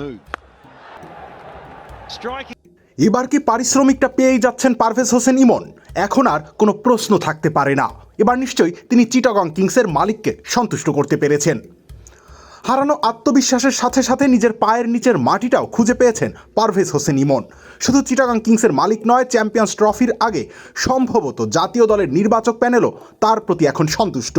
move. Striking. এবার কি পারিশ্রমিকটা পেয়েই যাচ্ছেন পারভেজ হোসেন ইমন? এখন আর কোনো প্রশ্ন থাকতে পারে না। এবার নিশ্চয়ই তিনি চিটাগং কিংসের মালিককে সন্তুষ্ট করতে পেরেছেন। হারানো আত্মবিশ্বাসের সাথে সাথে নিজের পায়ের নিচের মাটিটাও খুঁজে পেয়েছেন পারভেজ হোসেন ইমন। শুধু চিটাগং কিংসের মালিক নয়, চ্যাম্পিয়ন্স ট্রফির আগে সম্ভবত জাতীয় দলের নির্বাচক প্যানেলও তার প্রতি এখন সন্তুষ্ট।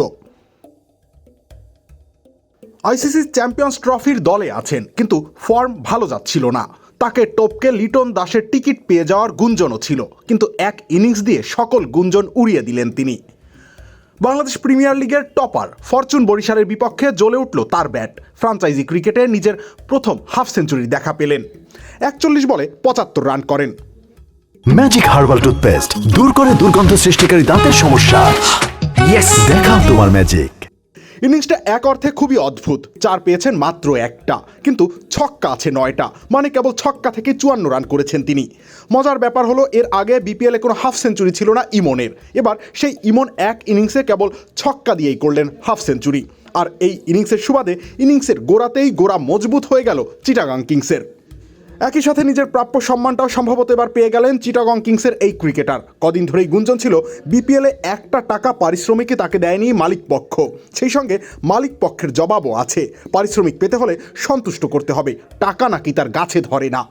আইসিসি চ্যাম্পিয়ন্স ট্রফির দলে আছেন, কিন্তু ফর্ম ভালো যাচ্ছিল না। তাকে টপকে লিটন দাসের টিকিট পেয়ে যাওয়ার গুঞ্জনও ছিল, কিন্তু এক ইনিংস দিয়ে সকল গুঞ্জন উড়িয়ে দিলেন তিনি। বাংলাদেশ প্রিমিয়ার লিগের টপার ফরচুন বরিশালের বিপক্ষে জ্বলে উঠল তার ব্যাট। ফ্রাঞ্চাইজি ক্রিকেটে নিজের প্রথম হাফ সেঞ্চুরি দেখা পেলেন। 41 বলে 75 রান করেন। ম্যাজিক হার্বাল টুথপেস্ট দূর করে দুর্গন্ধ সৃষ্টিকারী দাঁতের সমস্যা। ইয়েস, দেখাও তোমার ম্যাজিক। ইনিংসটা এক অর্থে খুবই অদ্ভুত। 4 পেয়েছেন মাত্র একটা, কিন্তু ছক্কা আছে 9টা, মানে কেবল ছক্কা থেকে 54 রান করেছেন তিনি। মজার ব্যাপার হলো, এর আগে বিপিএলে কোনো হাফ সেঞ্চুরি ছিল না ইমনের। এবার সেই ইমন এক ইনিংসে কেবল ছক্কা দিয়েই করলেন হাফ সেঞ্চুরি। আর এই ইনিংসের সুবাদে ইনিংসের গোড়াতেই গোড়া মজবুত হয়ে গেল চিটাগং কিংসের। একই সাথে নিজের প্রাপ্য সম্মানটাও সম্ভবত এবার পেয়ে গেলেন চিটাগং কিংসের এই ক্রিকেটার। কদিন ধরেই গুঞ্জন ছিল বিপিএলে 1 টাকা পারিশ্রমিকই তাকে দেয়নি মালিক পক্ষ। সেই সঙ্গে মালিক পক্ষের জবাবও আছে, পারিশ্রমিক পেতে হলে সন্তুষ্ট করতে হবে, টাকা নাকি তার গাছে ধরে না।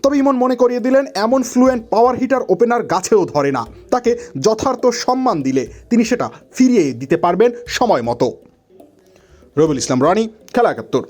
তবে ইমন মনে করিয়ে দিলেন, এমন ফ্লুয়েন্ট পাওয়ার হিটার ওপেনার গাছেও ধরে না। তাকে যথার্থ সম্মান দিলে তিনি সেটা ফিরিয়ে দিতে পারবেন সময় মতো। রবিউল ইসলাম রনি, খেলা 71।